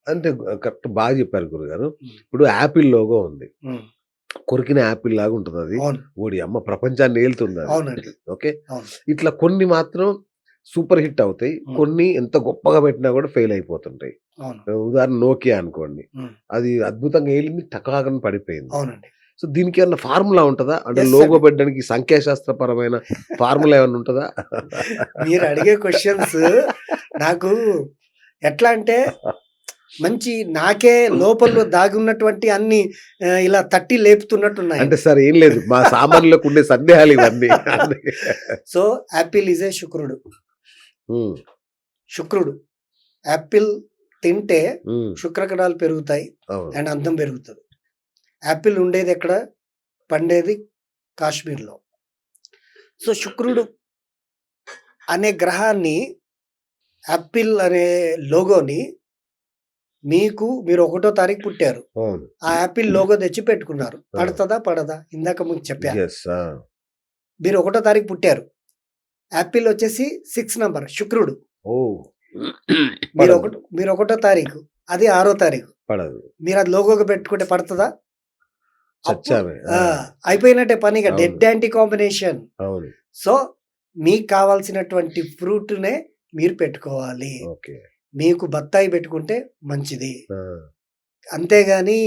అంటే కరెక్ట్ బాగా చెప్పారు గురుగారు. హ్మ్. ఇప్పుడు యాపిల్ లోగో ఉంది. హ్మ్. కొరికిన యాపిల్ లాగా ఉంటదది. అవును. ఓడియమ్మ! ప్రపంచాన్ని ఏలుతుందది. అవునండి. ఓకే. అవును. ఇట్లా కొన్ని మాత్రం సూపర్ హిట్ అవుతాయి. హ్మ్. కొన్ని ఎంత గొప్పగా పెట్టినా గూడా ఫెయిల్ అయిపోతుంటాయి. అవును. ఉదాహరణ 'నోకియా' అనుకోండి. హ్మ్. అది అద్భుతంగా ఏలింది టకాకని పడిపోయింది. అవునండి. సో, దీనికేమన్నా ఫార్ములా ఉంటదా? అంటే యెస్ లోగో అండి. పెట్టడానికి సంఖ్యాశాస్త్రపరమైన ఫార్ములా ఏమన్నా ఉంటదా? మీరు అడిగే క్వెషన్స్ నాకు ఎట్లా అంటే మంచి నాకే లోపల దాగున్నటువంటి అన్ని ఇలా తట్టి అంటే లేపుతున్నట్టున్నాయండి. సార్ ఏం లేదు. మా సామాన్యులకు ఉండే సందేహాలు ఇవన్నీ. అందుకే. సో, యాపిల్ ఈజ్ ఏ శుక్రుడు. హ్మ్. శుక్రుడు. యాపిల్ తింటే హ్మ్. శుక్రకణాలు పెరుగుతాయి. అవును. అండ్ అందం పెరుగుతది. యాపిల్ ఉండేదెక్కడ? పండేది కాశ్మీర్‌లో. సో, శుక్రుడు అనే గ్రహాన్ని యాపిల్ అనే లోగోని మీరు ఒకటో తారీఖు పుట్టారు. అవును. ఆ యాపిల్ లోగో తెచ్చి పెట్టుకున్నారు. ఆ! పడతదా? పడదా? ఇందాక మీకు చెప్పా. యెస్. ఆ! మీరు ఒకటో తారీఖు పుట్టారు. యాపిల్ వచ్చేసి 6 నంబర్ శుక్రుడు. ఓహ్! పడదు. మీరు ఒకటో తారీఖు. అది 6 తారీఖు. పడదు. మీరు అది లోగోగా పెట్టుకుంటే పడతదా? అప్పుడు చచ్చామే. ఆ! ఆ! అయిపోయినట్టే పని ఇక అవును. Dead anti combination. అవును. సో, మీకు కావాల్సినటువంటి ఫ్రూట్‌నే మీరు పెట్టుకోవాలి. ఓకే. మీకు బత్తాయి పెట్టుకుంటే మంచిది. ఆ! అంతేగాని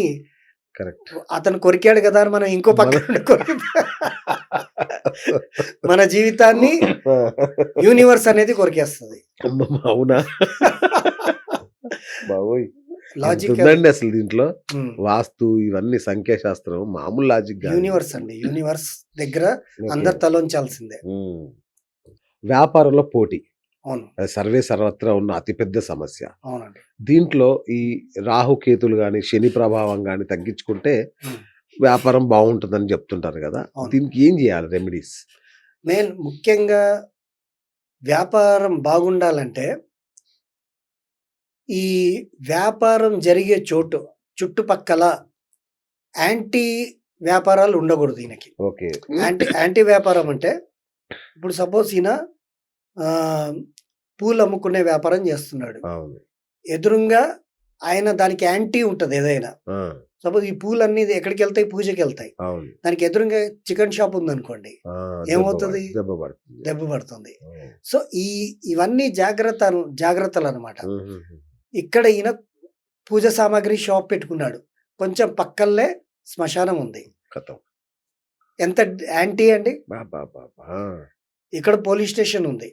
కరెక్ట్. అతను కొరికాడు గదా! అని మనం ఇంకో పక్క మన నుండి మన జీవితాన్ని ఆ! యూనివర్స్ అనేది కొరికేస్తది. అమ్మమ్మ! అవునా? బాబోయ్! లాజికల్ ఎంతుందండి అసలు దీంట్లో. హ్మ్. వాస్తు ఇవన్నీ సంఖ్యాశాస్త్రం మామూలు లాజిక్ గాదిది. యూనివర్స్ అండి. యూనివర్స్ దగ్గర ఓకే. అందరు తలొంచాల్సిందే. హ్మ్. వ్యాపారంలో పోటీ. అవును. అది సర్వే సర్వత్రా ఉన్న అతిపెద్ద సమస్య. అవునండి. దీంట్లో ఈ రాహుకేతులు గాని, శని ప్రభావం గాని తగ్గించుకుంటే హ్మ్. వ్యాపారం బావుంటుందని జెప్తుంటారు గదా! అవును. దీనికి ఏం జేయాలి రెమెడీస్? ముఖ్యంగా వ్యాపారం బాగుండాలంటే, ఈ వ్యాపారం జరిగే చోటు చుట్టుపక్కల యాంటీ వ్యాపారాలు ఉండకూడదు ఈయనకి. ఓకే. యాంటీ వ్యాపారం అంటే, ఇప్పుడు సపోజ్ ఈయన ఆహ్, పూలమ్ముకునే వ్యాపారం జేస్తున్నాడు. అవును. ఎదురుంగా ఆయన దానికి యాంటీ ఉంటది ఏదైనా. ఆ! సపోజ్ ఈ పూలన్నీ ఎక్కడికెళ్తాయి? పూజకెళ్తాయి. అవును. దానికి ఎదురుంగా చికెన్ షాప్ ఉందనుకోండి. ఆ! ఏమవుతది? దెబ్బ పడుతుంది. దెబ్బ పడుతుంది. ఓహ్! సో, ఇవన్నీ జాగ్రత్తలనమాట. హుహుహు. ఇక్కడ ఈయన పూజ సామాగ్రి షాప్ పెట్టుకున్నాడు. కొంచెం పక్కల్లే శ్మశానం ఉంది. ఖతం. ఎంత యాంటీ అండి? అబ్బబ్బబ్బా! ఆ! ఇక్కడ పోలీస్ స్టేషన్ ఉంది.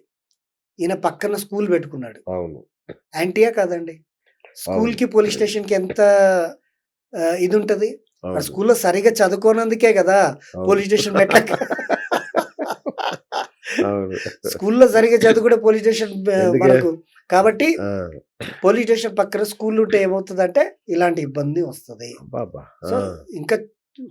ఈయన పక్కన స్కూల్ పెట్టుకున్నాడు. అవును. యాంటీయా కాదండి? అవును. స్కూల్‌కి, పోలీస్ స్టేషన్‌కి ఎంత ఇదుంటది? వాడు అవును. స్కూల్‌లో సరిగ్గా చదువుకోనందుకే గదా! అవును. పోలీస్ స్టేషన్ పెట్టక అవును. స్కూల్‌లో సరిగ్గా చదువుకుంటే పోలీస్ స్టేషన్ ఎందుకే? మనకు కాబట్టి ఆ! పోలీస్ స్టేషన్ పక్కన స్కూలుంటే ఏమవుతదంటే, ఇలాంటి ఇబ్బంది వస్తది. అబ్బబ్బా! సో, ఆ! ఇంకా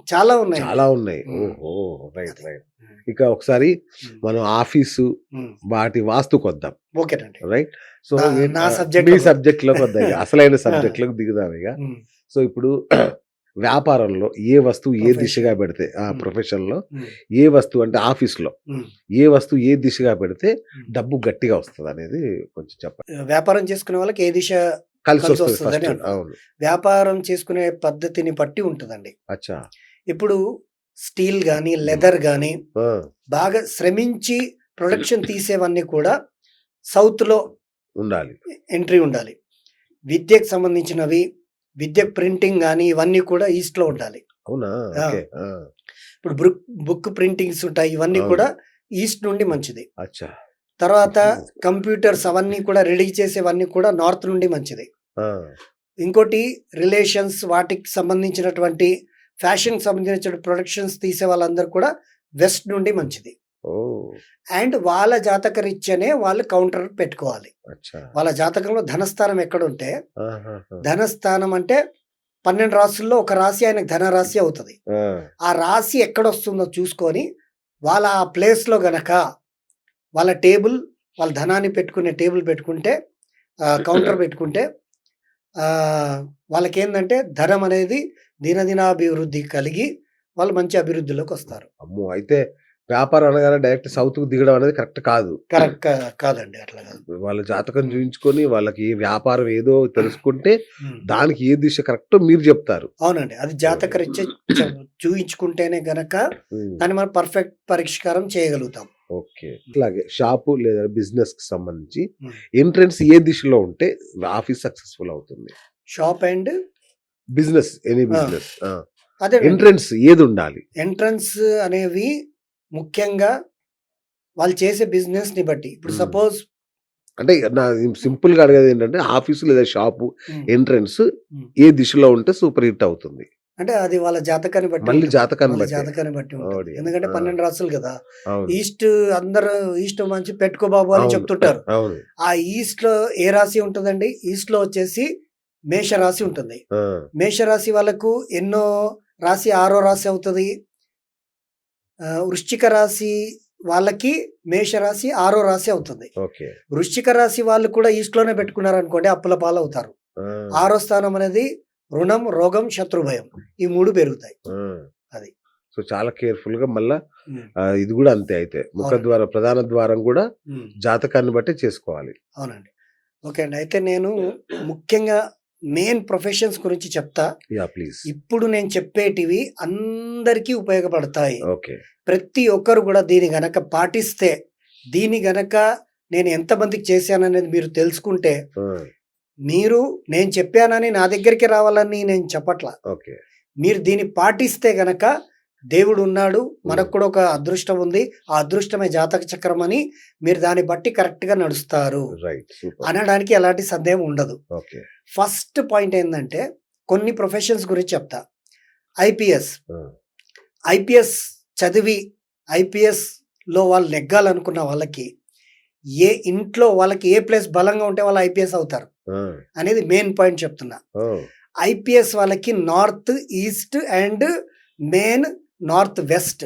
చాలా ఉన్నాయండి. చాలా ఉన్నాయి. హ్మ్. ఓహో! రైట్. అది. రైట్. హ్మ్. ఇక ఒకసారి హ్మ్. మనం ఆఫీసు హ్మ్. వాటి వాస్తుకొద్దాం. ఓకేనండి. రైట్. సో, నా నా మీ సబ్జెక్ట్‌లోకొద్దాం. సబ్జెక్ట్‌లోకొద్దాం ఇగ. అసలైన ఆ! సబ్జెక్ట్‌లోకి దిగుదాం ఇగ. హ్మ్. సో, ఇప్పుడు వ్యాపారంలో ఏ వస్తువు ఏ దిశగా ప్రొఫెషన్. పెడితే హ్మ్. ప్రొఫెషన్‌లో హ్మ్. ఏ వస్తువు అంటే ఆఫీస్‌లో హ్మ్. ఏ వస్తువు ఏ దిశగా పెడితే హ్మ్. డబ్బు గట్టిగా వస్తదనేది కొంచెం చెప్పండి. వ్యాపారం చేసుకునే వాళ్ళకి ఏ దిశ కలిసొస్తది కలిసొస్తదని ఫస్ట్. అంటారు. అవును. వ్యాపారం చేసుకునే పద్ధతిని బట్టి ఉంటదండి. అచ్చా! ఇప్పుడు స్టీల్ గాని, హ్మ్. లెదర్ గాని ఆ! బాగా శ్రమించి ప్రొడక్షన్ తీసేవన్నీ కూడా సౌత్‌లో ఉండాలి. ఎంట్రీ ఉండాలి. విద్యకు సంబంధించినవి, విద్య ప్రింటింగ్ గాని ఇవన్నీ కూడా ఈస్ట్‌లో ఉండాలి. అవునా? ఆ! ఓకే. ఆ! ఇప్పుడు బుక్ ప్రింటింగ్స్ ఉంటాయి. ఇవన్నీ అవును. కూడా ఈస్ట్ నుండి మంచిది. అచ్చా! తర్వాత కంప్యూటర్స్ అవన్నీ కూడా రెడీ చేసేవన్నీ కూడా నార్త్ నుండి మంచిది. ఆ! ఇంకోటి రిలేషన్స్ వాటికి సంబంధించినటువంటి ఫ్యాషన్‌కి సంబంధించిన ప్రొడక్షన్స్ తీసే వాళ్ళందరూ కూడా వెస్ట్ నుండి మంచిది. ఓహ్! అండ్ వాళ్ళ జాతక రీత్యానే వాళ్ళు కౌంటర్ పెట్టుకోవాలి. అచ్చా! వాళ్ళ జాతకంలో ధనస్థానం ఎక్కడుంటే, ఆహాహా! ధనస్థానం అంటే 12 రాసుల్లో ఒక రాశి ఆయనకు ధనరాశి అవుతది. ఆ! ఆ రాశి ఎక్కడొస్తుందో చూసుకొని, వాళ్ళ ఆ ప్లేస్‌లో గనక వాళ్ళ టేబుల్, వాళ్ళ ధనాన్ని పెట్టుకునే టేబుల్ పెట్టుకుంటే కౌంటర్ పెట్టుకుంటే వాళ్ళకేందంటే ధనం అనేది దినదినాభివృద్ధి కలిగి వాళ్ళు మంచి అభివృద్ధిలోకొస్తారు. అమ్మో! అయితే వ్యాపారం అనగానే డైరెక్ట్ సౌత్‌కి దిగడం అనేది కరెక్ట్ కాదు. కరెక్ట్ కాదండి. అట్లా కాదు. వాళ్ళ జాతకం చూయించుకొని వాళ్ళకి వ్యాపారం ఏదో తెలుసుకుంటే హ్మ్. దానికి ఏ దిశ కరెక్టో మీరు జెప్తారు. అవునండి. అది జాతకరీత్యా చూయించుకుంటేనే గనక హ్మ్. దాన్ని మనం పర్ఫెక్ట్ పరిష్కారం చేయగలుగుతాం. ఓకే. ఇట్లాగే షాపు లేదా బిజినెస్‌కి సంబంధించి హ్మ్. ఎంట్రన్స్ ఏ దిశలో ఉంటే ఆఫీస్ సక్సెస్‌ఫుల్ అవుతుంది? షాప్ అండ్ బిజినెస్ ఎనీ ఆ! బిజినెస్. ఆ! అదేనండి. ఎంట్రన్స్ ఏదుండాలి? ఎంట్రన్స్ అనేవి ముఖ్యంగా వాళ్ళు చేసే బిజినెస్‌ని బట్టి. ఇప్పుడు హ్మ్. సపోజ్ అంటే నా సింపుల్‌గా అడిగేదేంటంటే ఆఫీసు లేదా షాపు హ్మ్. ఎంట్రన్స్ హ్మ్. ఏ దిశలో ఉంటే సూపర్ హిట్ అవుతుంది? అంటే అది వాళ్ళ జాతకాన్ని బట్టి మళ్ళీ ఉంటుంది. జాతకాన్ని వాళ్ళ బట్టే. జాతకాన్ని బట్టి ఉంటుంది. ఓడియా! ఎందుకంటే ఆ! 12 రాసులు గదా! అవును. ఈస్ట్ అందరూ ఈస్ట్ మంచి పెట్టుకో బాబు అని అవును. చెప్తుంటారు. అవును. ఆ ఈస్ట్‌లో ఏ రాశి ఉంటదండి? ఈస్ట్‌లో వచ్చేసి మేష రాశి ఉంటుంది. ఆ! మేషరాశి వాళ్ళకు ఎన్నో రాశి ఆరో రాశి అవుతది. వృశ్చిక రాశి వాళ్ళకి మేషరాశి ఆరో రాశి అవుతుంది. ఓకే. వృశ్చిక రాశి వాళ్ళు కూడా ఈస్ట్‌లోనే పెట్టుకున్నారనుకోండి అప్పుల పాలవుతారు. ఆ! ఆరో స్థానం అనేది రుణం, రోగం, శత్రుభయం. ఈ 3 పెరుగుతాయి. ఆ! అది. సో, చాలా కేర్‌ఫుల్‌గా మళ్ళా హ్మ్. ఇది గూడా అంతే అయితే. అవునండి. ముఖద్వారం ప్రధాన ద్వారం గూడా హ్మ్. జాతకాన్ని బట్టే చేసుకోవాలి. అవునండి. ఓకే అండి. అయితే నేను ముఖ్యంగా మెయిన్ ప్రొఫెషన్స్ గురించి చెప్తా. యాహ్! ప్లీజ్. ఇప్పుడు నేను చెప్పేటివి అందరికీ ఉపయోగపడతాయి. ఓకే. ప్రతి ఒక్కరు గూడా దీన్ని గనక పాటిస్తే, దీన్ని గనక నేను ఎంతమందికి చేశాననేది మీరు తెలుసుకుంటే, ఆ! మీరు నేను చెప్పానని నా దగ్గరికి రావాలని నేను చెప్పట్ల. ఓకే. మీరు దీన్ని పాటిస్తే గనక దేవుడున్నాడు. మనకు హ్మ్. కూడా ఒక అదృష్టం ఉంది. ఆ అదృష్టమే జాతక చక్రం అని మీరు దాన్ని బట్టి కరెక్ట్‌గా నడుస్తారు. రైట్. సూపర్. అనడానికి ఎలాంటి సందేహం ఉండదు. ఓకే. ఫస్ట్ పాయింట్ ఏందంటే, కొన్ని ప్రొఫెషన్స్ గురించి చెప్తా. ఐపీఎస్. ఆ! ఐపీఎస్ చదివి ఐపీఎస్‌లో వాళ్ళు నెగ్గాలనుకున్న వాళ్ళకి, ఏ ఇంట్లో వాళ్ళకి ఏ ప్లేస్ బలంగా ఉంటే వాళ్ళు ఐపీఎస్ అవుతారు ఆ! అనేది మెయిన్ పాయింట్ చెప్తున్నా. ఓహ్! ఐపీఎస్ వాళ్ళకి north, east and main north west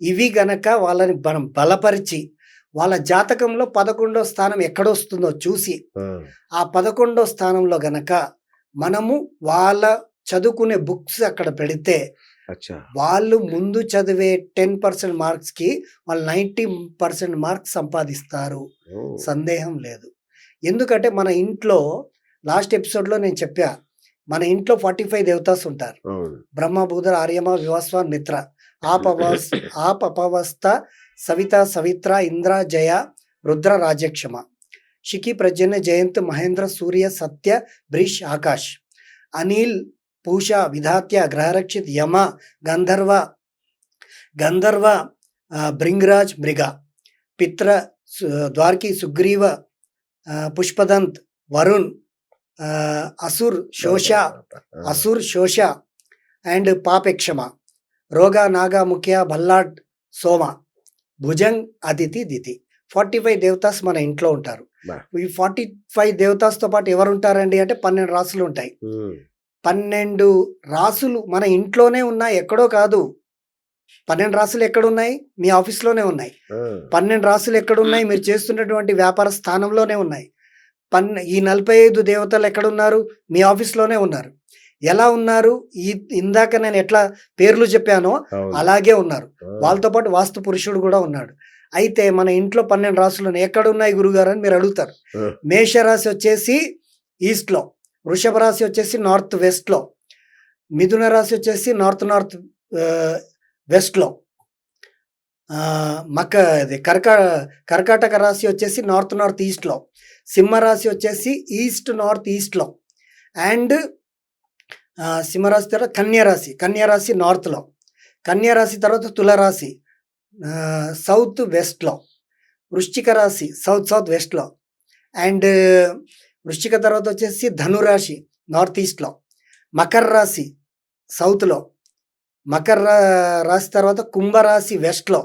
ఇవి గనక వాళ్ళని మనం బలపరిచి, వాళ్ళ జాతకంలో 11వ స్థానం ఎక్కడొస్తుందో చూసి, ఆ! ఆ 11వ స్థానంలో గనక మనము వాళ్ళ చదువుకునే బుక్స్ అక్కడ పెడితే, అచ్చా! వాళ్ళు ముందు చదివే 10% మార్క్స్‌కి వాళ్ళు 90% మార్క్స్ సంపాదిస్తారు. ఓహ్! సందేహం లేదు. ఎందుకంటే మన ఇంట్లో లాస్ట్ ఎపిసోడ్‌లో నేను చెప్పా. మన ఇంట్లో 45 దేవతాస్ ఉంటారు. అవును. బ్రహ్మ, బుధ, ఆర్యమ, వివస్వ, మిత్ర. ఆపపవస్థ, సవిత, సవిత్ర, ఇంద్ర, జయ, రుద్ర, రాజ్యక్షమ. శిఖి, ప్రజన్య, జయంత్, మహేంద్ర, సూర్య, సత్య, బ్రిష్, ఆకాష్. అనిల్, పూష, విధాత్య, గ్రహరక్షిత్, యమ, గంధర్వ, గంధర్వ, భృంగరాజ్, మృగ. పిత్ర, ద్వారకి, సుగ్రీవ, పుష్పదంత్, వరుణ్, అసుర్, శోష, ఆ! అసుర్, శోష అండ్ పాపెక్షమ. రోగ, నాగ, ముఖ్య, భల్లాడ్, సోమ, భుజంగ్, అదితి, దితి. 45 దేవతాస్ మన ఇంట్లో ఉంటారు. బా! ఈ 45 దేవతాస్‌తో పాటు ఎవరుంటారండి అంటే 12 రాసులుంటాయి. హ్మ్. 12 రాసులు మన ఇంట్లోనే ఉన్నాయి. ఎక్కడో కాదు. 12 రాసులు ఎక్కడున్నాయి? మీ ఆఫీస్‌లోనే ఉన్నాయి. ఆ! 12 రాసులు ఎక్కడున్నాయి? మీరు చేస్తున్నటువంటి వ్యాపార స్థానంలోనే ఉన్నాయి. ఈ 45 దేవతలు ఎక్కడున్నారు? మీ ఆఫీస్‌లోనే ఉన్నారు. ఎలా ఉన్నారు? ఇందాక నేను ఎట్లా పేర్లు చెప్పానో అవును. అలాగే ఉన్నారు. ఆ! వాళ్ళతో పాటు వాస్తు పురుషుడు గూడా ఉన్నాడు. అయితే మన ఇంట్లో 12 రాసులున్నాయి. ఎక్కడున్నాయి గురుగారు అని మీరు అడుగుతారు. ఆ! మేషరాశి వచ్చేసి ఈస్ట్‌లో, వృషభ రాశి వచ్చేసి నార్త్ వెస్ట్‌లో, మిథున రాశి వచ్చేసి నార్త్ ఆహ్, వెస్ట్‌లో, మక ఇది కర్కాటక రాశి వచ్చేసి నార్త్ ఈస్ట్‌లో, సింహ రాశి వచ్చేసి నార్త్ ఈస్ట్‌లో అండ్ సింహరాశి తర్వాత కన్యా రాశి నార్త్‌లో, కన్యా రాశి తర్వాత తులారాశి సౌత్ వెస్ట్‌లో, వృశ్చిక రాశి సౌత్ వెస్ట్‌లో అండ్ వృశ్చిక తర్వాత వచ్చేసి ధనురాశి నార్త్ ఈస్ట్‌లో, మకర రాశి సౌత్‌లో, మకర రాశి తర్వాత కుంభరాశి వెస్ట్‌లో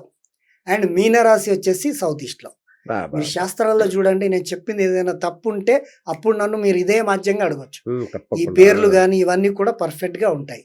అండ్ మీనరాశి వచ్చేసి సౌత్ ఈస్ట్‌లో. బా! బా! మీరు శాస్త్రాల్లో చూడండి నేను చెప్పింది ఏదైనా తప్పుంటే అప్పుడు నన్ను మీరు ఇదే మాధ్యంగా అడగొచ్చు. హ్మ్. ఈ తప్పకుండా. పేర్లు ఆ! గాని ఇవన్నీ కూడా పర్ఫెక్ట్‌గా ఉంటాయి.